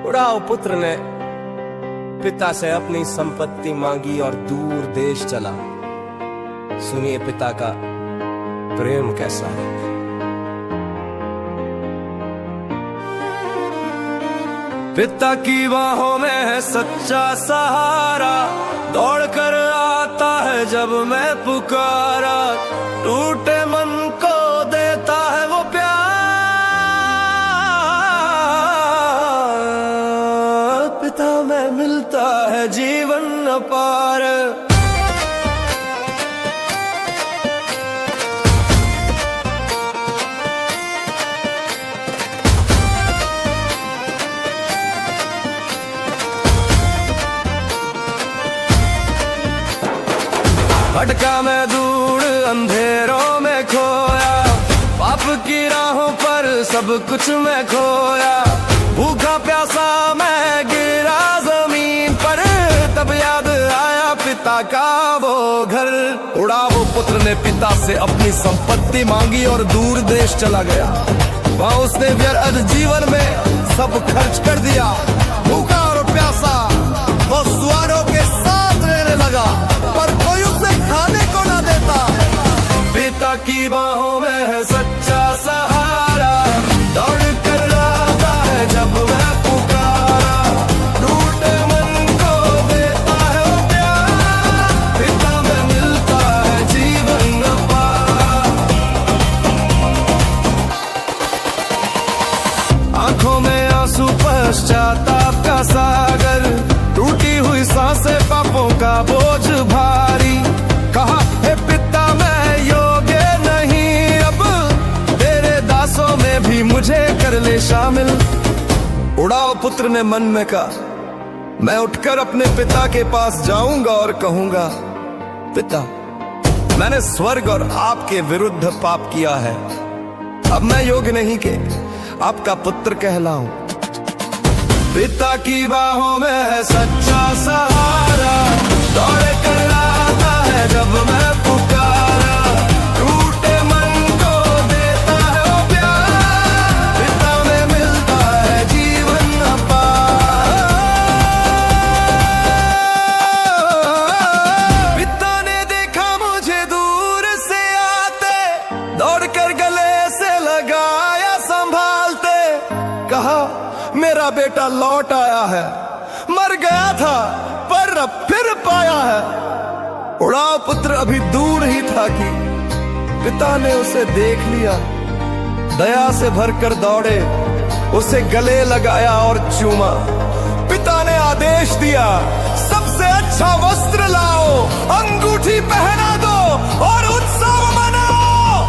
उड़ाव पुत्र ने पिता से अपनी संपत्ति मांगी और दूर देश चला। सुनिए पिता का प्रेम कैसा है। पिता की बाहों में है सच्चा सहारा, दौड़ कर आता है जब मैं पुकारा। टूटे मन को देता है वो प्यार, पिता में मिलता है जीवन अपार। भटका मैं दूर अंधेरों में खोया, पाप की राहों पर सब कुछ मैं खोया। भूखा प्यासा मैं गिरा जमीन पर, तब याद आया पिता का वो घर। उड़ा वो पुत्र ने पिता से अपनी संपत्ति मांगी और दूर देश चला गया। वहाँ उसने व्यर्थ जीवन में सब खर्च कर दिया। भूखा और प्यासा वो सुअरों के साथ रहने लगा, पर कोई उसे खाने को ना देता। पिता की बाहों में है सच्चा सहारा, दौड़ कर आता है जब मैं पुकारा। टूटे मन को देता है वो प्यार, पिता में मिलता है जीवन अपार। आंखों में आंसू पश्चाताप का सागर, टूटी हुई सांसें पापों का बोझ भारी। कहा हे पिता मैं योग्य नहीं, अब तेरे दासों में भी मुझे कर ले शामिल। उड़ाव पुत्र ने मन में कहा, मैं उठकर अपने पिता के पास जाऊंगा और कहूंगा, पिता मैंने स्वर्ग और आपके विरुद्ध पाप किया है। अब मैं योग्य नहीं कि आपका पुत्र कहलाऊं। पिता की बाहों में है सच्चा सहारा, दौड़ कर आता है जब मैं पुकारा। टूटे मन को देता है वो प्यार, पिता में मिलता है जीवन अपार। पिता ने देखा मुझे दूर से आते, दौड़ कर गले से लगाया संभालते। कहा मेरा बेटा लौट आया है, मर गया था पर अब फिर पाया है। उड़ाव पुत्र अभी दूर ही था कि पिता ने उसे देख लिया। दया से भरकर दौड़े, उसे गले लगाया और चूमा। पिता ने आदेश दिया, सबसे अच्छा वस्त्र लाओ, अंगूठी पहना दो और उत्सव मनाओ।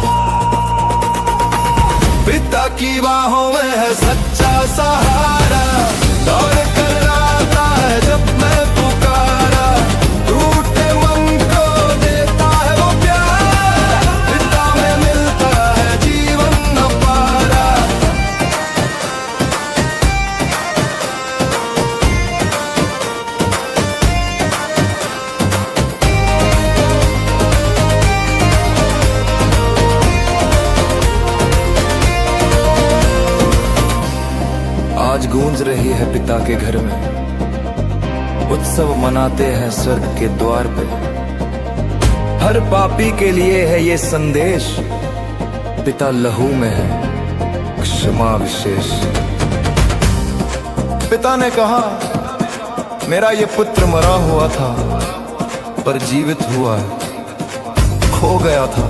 पिता की बाहों में है सच्चा सहारा, दौड़ कर आता है जब मैं पुकारा। टूटे मन को देता है वो प्यार, पिता में मिलता है जीवन अपारा। आज गूंज रही है पिता के घर में, उत्सव मनाते हैं स्वर्ग के द्वार पे। हर पापी के लिए है ये संदेश, पिता लहू में है क्षमा विशेष। पिता ने कहा, मेरा ये पुत्र मरा हुआ था पर जीवित हुआ है, खो गया था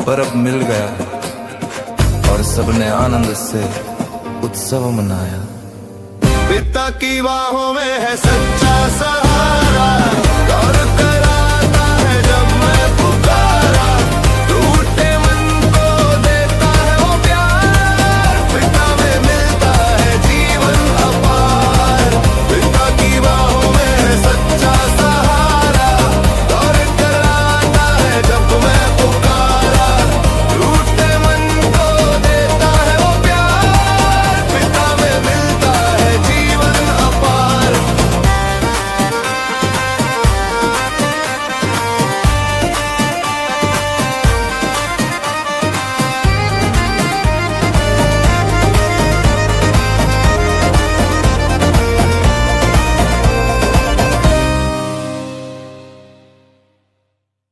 पर अब मिल गया है। और सबने आनंद से उत्सव मनाया। पिता की बाहों में है सच्चा सहारा,